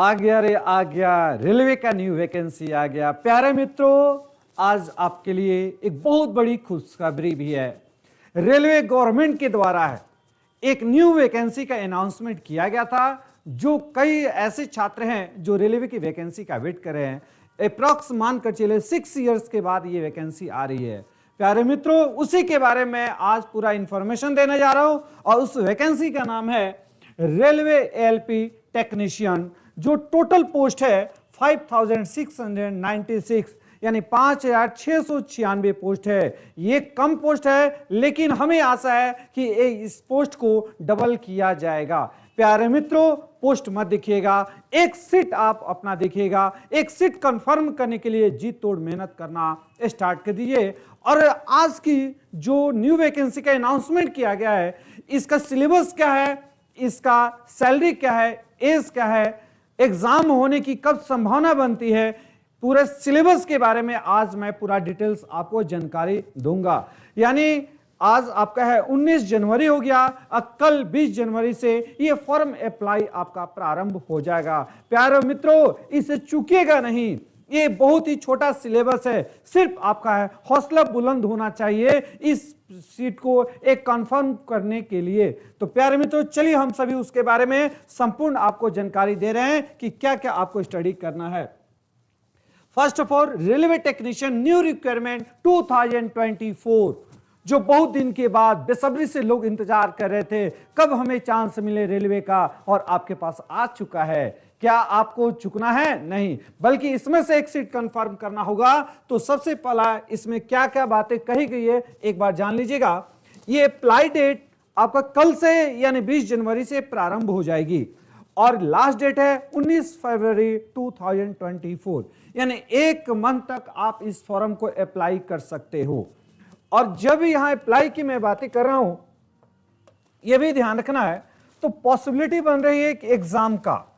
आ गया रे आ गया, रेलवे का न्यू वैकेंसी आ गया। प्यारे मित्रों, आज आपके लिए एक बहुत बड़ी खुशखबरी भी है। रेलवे गवर्नमेंट के द्वारा है एक न्यू वैकेंसी का अनाउंसमेंट किया गया था। जो कई ऐसे छात्र हैं जो रेलवे की वैकेंसी का वेट कर रहे हैं, अप्रॉक्स मानकर चले 6 इयर्स के बाद ये वैकेंसी आ रही है। प्यारे मित्रों, उसी के बारे में आज पूरा इंफॉर्मेशन देने जा रहा हूं और उस वैकेंसी का नाम है रेलवे एएलपी टेक्नीशियन। जो टोटल पोस्ट है 5696, यानी 5696 पोस्ट है। ये कम पोस्ट है, लेकिन हमें आशा है कि इस पोस्ट को डबल किया जाएगा। प्यारे मित्रों, पोस्ट मत देखिएगा, एक सीट आप अपना देखिएगा। एक सीट कंफर्म करने के लिए जी तोड़ मेहनत करना स्टार्ट कर दीजिए। और आज की जो न्यू वैकेंसी का अनाउंसमेंट किया गया है, इसका सिलेबस क्या है, इसका सैलरी क्या है, एज क्या है, एग्जाम होने की कब संभावना बनती है, पूरे सिलेबस के बारे में आज मैं पूरा डिटेल्स आपको जानकारी दूंगा। यानी आज आपका है 19 जनवरी हो गया, कल 20 जनवरी से ये फॉर्म अप्लाई आपका प्रारंभ हो जाएगा। प्यारे मित्रों, इसे चूकिएगा नहीं, ये बहुत ही छोटा सिलेबस है। सिर्फ आपका है हौसला बुलंद होना चाहिए इस सीट को एक कंफर्म करने के लिए। तो प्यारे मित्रों, चलिए हम सभी उसके बारे में संपूर्ण आपको जानकारी दे रहे हैं कि क्या क्या आपको स्टडी करना है। First of all, railway technician new requirement 2024, जो बहुत दिन के बाद बेसब्री से लोग इंतजार कर रहे थे कब हमें चांस मिले रेलवे का, और आपके पास आ चुका है। क्या आपको चुकना है? नहीं, बल्कि इसमें से एक सीट कंफर्म करना होगा। तो सबसे पहला इसमें क्या क्या बातें कही गई है एक बार जान लीजिएगा। ये अप्लाई डेट आपका कल से यानी 20 जनवरी से प्रारंभ हो जाएगी और लास्ट डेट है 19 फरवरी 2024, यानी एक मंथ तक आप इस फॉर्म को अप्लाई कर सकते हो। और जब यहां अप्लाई की मैं बातें कर रहा हूं, यह भी ध्यान रखना है, तो पॉसिबिलिटी बन रही है कि एग्जाम का,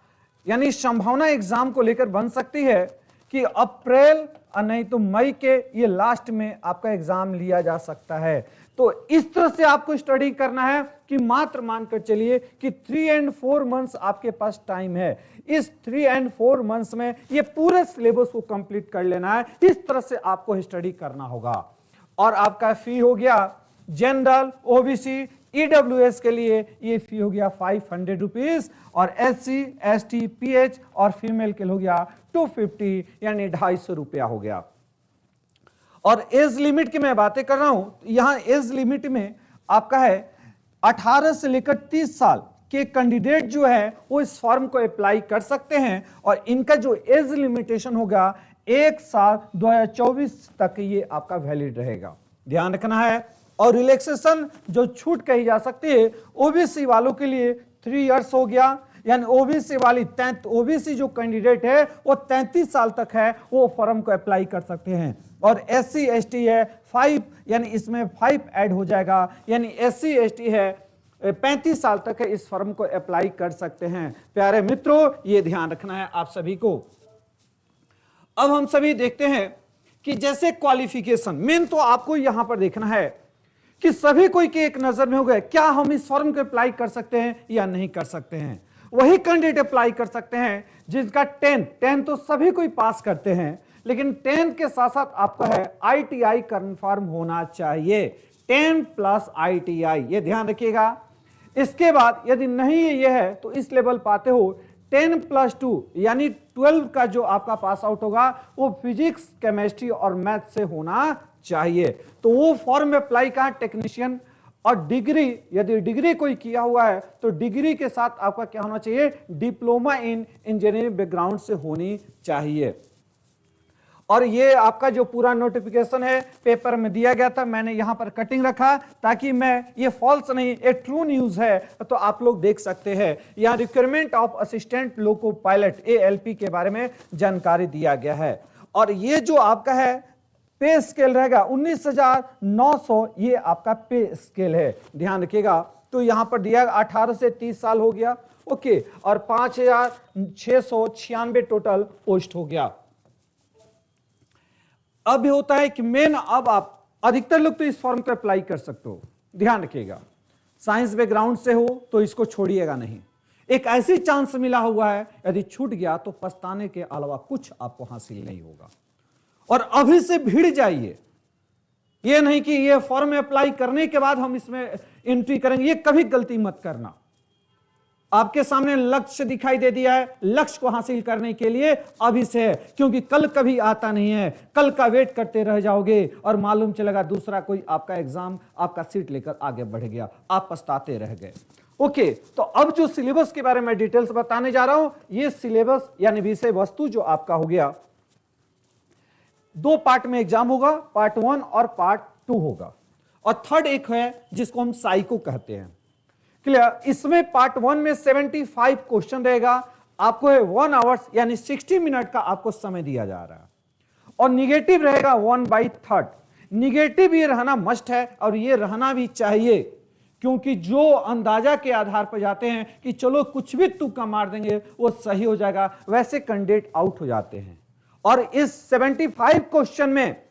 यानी संभावना एग्जाम को लेकर बन सकती है कि अप्रैल और नहीं तो मई के ये लास्ट में आपका एग्जाम लिया जा सकता है। तो इस तरह से आपको स्टडी करना है कि मात्र मानकर चलिए कि 3 and 4 मंथ्स आपके पास टाइम है। इस 3 and 4 मंथ्स में ये पूरे सिलेबस को कंप्लीट कर लेना है। इस तरह से आपको स्टडी करना होगा। और आपका फी हो गया जनरल, ओबीसी, ईडब्ल्यूएस के लिए ये फी हो गया 500 रुपीज, और एससी, एसटी, पीएच और फीमेल के लिए हो गया 250, यानी 250 रुपया हो गया। और एज लिमिट की मैं बातें कर रहा हूं, यहां एज लिमिट में आपका है 18 से लेकर 30 साल के कैंडिडेट जो है वो इस फॉर्म को अप्लाई कर सकते हैं। और इनका जो एज लिमिटेशन होगा 1 साल 2024 तक ये आपका वैलिड रहेगा, ध्यान रखना है। और रिलैक्सेशन जो छूट कही जा सकती है ओबीसी वालों के लिए 3 इयर्स हो गया, यानी ओबीसी वाली ओबीसी जो कैंडिडेट है वो 33 साल तक है, वो फॉर्म को अप्लाई कर सकते हैं। और एससी एसटी है 5, यानी इसमें 5 ऐड हो जाएगा, यानी एससी एसटी है 35 साल तक है, इस फॉर्म को अप्लाई कर सकते हैं। प्यारे मित्रों, ये ध्यान रखना है आप सभी को। अब हम सभी देखते हैं कि जैसे क्वालिफिकेशन, मेन तो आपको यहां पर देखना है कि सभी कोई के एक नजर में हो गए, क्या हम इस फॉर्म को अप्लाई कर सकते हैं या नहीं कर सकते हैं। वही कैंडिडेट अप्लाई कर सकते हैं जिसका 10 तो सभी कोई पास करते हैं, लेकिन 10 के साथ साथ आपका है आईटीआई कंफर्म होना चाहिए, 10 प्लस आईटीआई, ये ध्यान रखिएगा। इसके बाद यदि नहीं ये है तो इस लेवल पाते हो 10+2, यानी 12 का जो आपका पास आउट होगा वो फिजिक्स, केमिस्ट्री और मैथ से होना चाहिए। तो वो फॉर्म में अप्लाई का टेक्नीशियन। और डिग्री, यदि डिग्री कोई किया हुआ है तो डिग्री के साथ आपका क्या होना चाहिए, डिप्लोमा इन इंजीनियरिंग बैकग्राउंड से होनी चाहिए। और ये आपका जो पूरा नोटिफिकेशन है पेपर में दिया गया था, मैंने यहां पर कटिंग रखा ताकि मैं ये फॉल्स नहीं, ये ट्रू न्यूज है तो आप लोग देख सकते हैं। यहाँ requirement of assistant loco pilot ALP के बारे में जानकारी दिया गया है। और ये जो आपका है पे स्केल रहेगा 19,900, ये आपका पे स्केल है, ध्यान रखिएगा। तो यहां पर दिया 18 से 30 साल हो गया, ओके, और 5,696 टोटल पोस्ट हो गया। अब होता है कि मेन, अब आप अधिकतर लोग तो इस फॉर्म पर अप्लाई कर सकते हो, ध्यान रखिएगा। साइंस बैकग्राउंड से हो तो इसको छोड़िएगा नहीं, एक ऐसी चांस मिला हुआ है, यदि छूट गया तो पछताने के अलावा कुछ आपको हासिल नहीं होगा। और अभी से भिड़ जाइए, ये नहीं कि ये फॉर्म अप्लाई करने के बाद हम इसमें एंट्री करेंगे, ये कभी गलती मत करना। आपके सामने लक्ष्य दिखाई दे दिया है, लक्ष्य को हासिल करने के लिए अभी से है, क्योंकि कल कभी आता नहीं है। कल का वेट करते रह जाओगे और मालूम चलेगा दूसरा कोई आपका एग्जाम, आपका सीट लेकर आगे बढ़ गया, आप पछताते रह गए। ओके, तो अब जो सिलेबस के बारे में डिटेल्स बताने जा रहा हूं, ये सिलेबस यानी विषय वस्तु जो आपका हो गया, 2 पार्ट में एग्जाम होगा, पार्ट 1 और पार्ट 2 होगा, और थर्ड एक है जिसको हम साइको कहते हैं। क्लियर? इसमें पार्ट 1 में 75 क्वेश्चन रहेगा, आपको है 1 आवर्स यानी 60 मिनट का आपको समय दिया जा रहा है, और निगेटिव रहेगा 1/3। निगेटिव ये रहना मस्ट है, और ये रहना भी चाहिए, क्योंकि जो अंदाजा के आधार पर जाते हैं कि चलो कुछ भी तुक्का मार देंगे वो सही हो जाएगा, वैसे कैंडिडेट आउट हो जाते हैं। और इस 75 क्वेश्चन में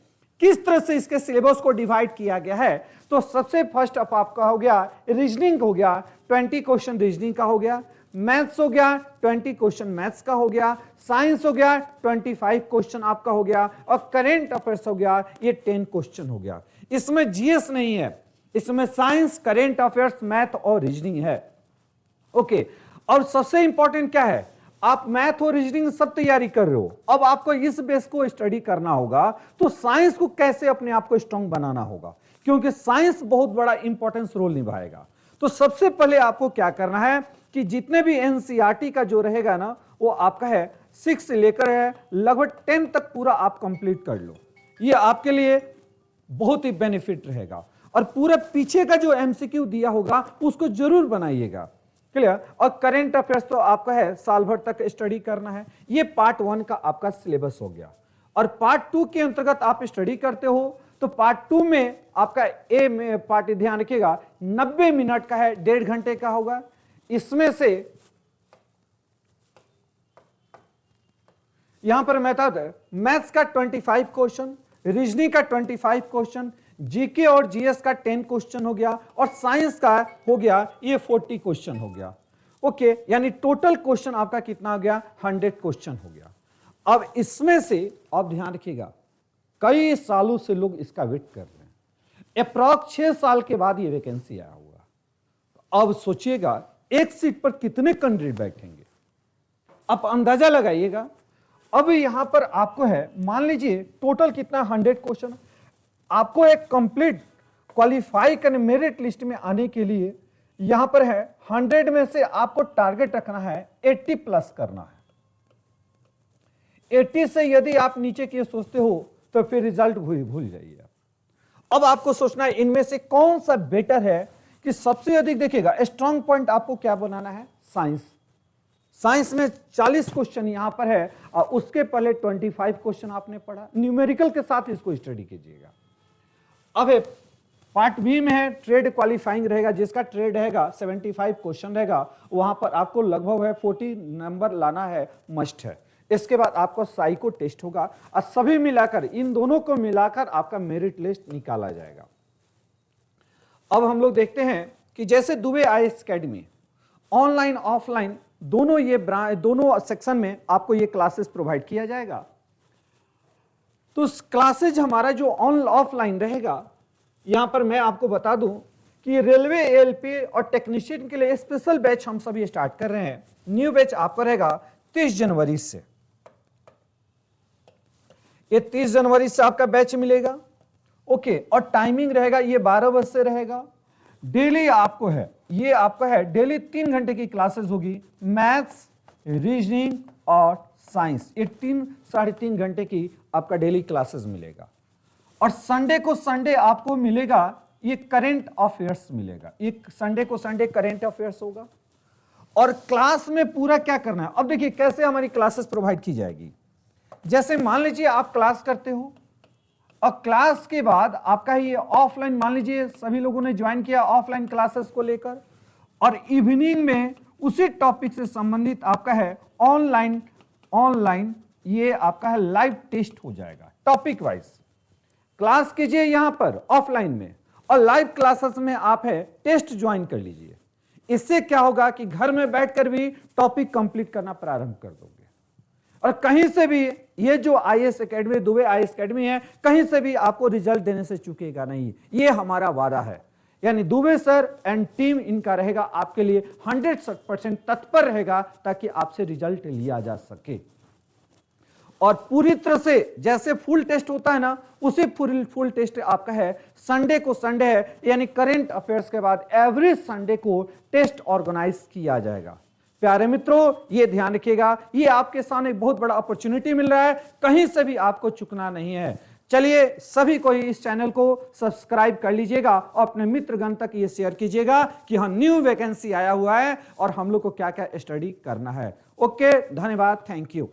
किस तरह से इसके सिलेबस को डिवाइड किया गया है, तो सबसे फर्स्ट अप आपका हो गया रीजनिंग हो गया, 20 क्वेश्चन रीजनिंग का हो गया, मैथ्स हो गया 20 क्वेश्चन मैथ्स का हो गया, साइंस हो गया 25 क्वेश्चन आपका हो गया, और करेंट अफेयर्स हो गया ये 10 क्वेश्चन हो गया। इसमें जीएस नहीं है, इसमें साइंस, करेंट अफेयर्स, मैथ और रीजनिंग है। ओके, और सबसे इंपॉर्टेंट क्या है, आप मैथ और रीजनिंग सब तैयारी कर रहे हो, अब आपको इस बेस को स्टडी करना होगा, तो साइंस को कैसे अपने आप को स्ट्रांग बनाना होगा, क्योंकि साइंस बहुत बड़ा इंपॉर्टेंस रोल निभाएगा। तो सबसे पहले आपको क्या करना है कि जितने भी एनसीईआरटी का जो रहेगा ना, वो आपका है 6 से लेकर है लगभग 10 तक पूरा आप कंप्लीट कर लो, ये आपके लिए बहुत ही बेनिफिट रहेगा। और पूरे पीछे का जो एमसीक्यू दिया होगा उसको जरूर बनाइएगा। क्लियर? और करेंट अफेयर्स तो आपका है साल भर तक स्टडी करना है। ये पार्ट 1 का आपका सिलेबस हो गया, और पार्ट 2 के अंतर्गत आप स्टडी करते हो, तो पार्ट 2 में आपका ए में पार्ट ध्यान रखिएगा 90 मिनट का है, 1.5 घंटे का होगा। इसमें से यहां पर मैथ्स का 25 क्वेश्चन, रीजनिंग का 25 क्वेश्चन, जीके और जीएस का 10 क्वेश्चन हो गया, और साइंस का हो गया ये 40 क्वेश्चन हो गया। ओके, यानी टोटल क्वेश्चन आपका कितना हो गया, 100 क्वेश्चन हो गया। अब इसमें से आप ध्यान रखिएगा, कई सालों से लोग इसका वेट कर रहे हैं, अप्रॉक्स 6 साल के बाद ये वैकेंसी आया होगा। अब सोचिएगा एक सीट पर कितने कैंडिडेट बैठेंगे, आप अंदाजा लगाइएगा। अब यहां पर आपको है, मान लीजिए टोटल कितना 100 क्वेश्चन, आपको एक कंप्लीट क्वालिफाई करने मेरिट लिस्ट में आने के लिए यहां पर है 100 में से आपको टारगेट रखना है 80 प्लस करना है। 80 से यदि आप नीचे की सोचते हो तो फिर रिजल्ट भूल जाइए। अब आपको सोचना है इनमें से कौन सा बेटर है, कि सबसे अधिक देखिएगा स्ट्रांग पॉइंट आपको क्या बनाना है, साइंस। साइंस में 40 क्वेश्चन यहां पर है, और उसके पहले 25 क्वेश्चन आपने पढ़ा, न्यूमेरिकल के साथ इसको स्टडी कीजिएगा। अब पार्ट बी में है ट्रेड क्वालिफाइंग रहेगा, जिसका ट्रेड रहेगा 75 क्वेश्चन रहेगा, वहां पर आपको लगभग है 40 नंबर लाना है, मस्ट है। इसके बाद आपको साइको टेस्ट होगा, और सभी मिलाकर इन दोनों को मिलाकर आपका मेरिट लिस्ट निकाला जाएगा। अब हम लोग देखते हैं कि जैसे Dubey IAS academy online offline दोनों ये दोनों सेक्शन में आपको ये क्लासेस प्रोवाइड किया जाएगा। तो क्लासेज हमारा जो ऑफलाइन रहेगा, यहां पर मैं आपको बता दूं कि रेलवे एएलपी और टेक्नीशियन के लिए स्पेशल बैच हम सभी स्टार्ट कर रहे हैं। न्यू बैच आपका रहेगा 30 जनवरी से, ये 30 जनवरी से आपका बैच मिलेगा। ओके, और टाइमिंग रहेगा ये 12 बजे से रहेगा। डेली आपको है, ये आपका है डेली 3 घंटे की क्लासेस होगी, मैथ्स, रीजनिंग और साइंस, ये 3-3.5 घंटे की आपका डेली क्लासेस मिलेगा। और संडे को संडे आपको मिलेगा ये करेंट अफेयर्स मिलेगा, ये संडे को संडे करेंट अफेयर्स होगा। और क्लास में पूरा क्या करना है, अब देखिए कैसे हमारी क्लासेस प्रोवाइड की जाएगी। जैसे मान लीजिए आप क्लास करते हो, और क्लास के बाद आपका ये ऑफलाइन, मान लीजिए सभी लोगों ने ज्वाइन किया ऑफलाइन क्लासेस को लेकर, और इवनिंग में उसी टॉपिक से संबंधित आपका है ऑनलाइन ये आपका है लाइव टेस्ट हो जाएगा। टॉपिक वाइज क्लास कीजिए यहां पर ऑफलाइन में, और लाइव क्लासेस में आप है टेस्ट ज्वाइन कर लीजिए। इससे क्या होगा कि घर में बैठकर भी टॉपिक कंप्लीट करना प्रारंभ कर दोगे और कहीं से भी ये जो IAS academy, Dubey IAS academy है, कहीं से भी आपको रिजल्ट देने से चूकेगा नहीं, ये हमारा वादा है। यानी दुबे सर एंड टीम इनका रहेगा आपके लिए 100% तत्पर रहेगा ताकि आपसे रिजल्ट लिया जा सके। और पूरी तरह से जैसे फुल टेस्ट होता है ना, उसी फुल टेस्ट आपका है। संडे को संडे है, यानी करंट अफेयर्स के बाद एवरी संडे को टेस्ट ऑर्गेनाइज किया जाएगा। प्यारे मित्रों, ये ध्यान रखिएगा, ये आपके सामने एक बहुत बड़ा अपॉर्चुनिटी मिल रहा है, कहीं से भी आपको चुकना नहीं है। चलिए सभी को इस चैनल को सब्सक्राइब कर लीजिएगा और अपने मित्रगण तक ये शेयर कीजिएगा कि हाँ, न्यू वैकेंसी आया हुआ है और हम लोग को क्या क्या स्टडी करना है। ओके, धन्यवाद, थैंक यू।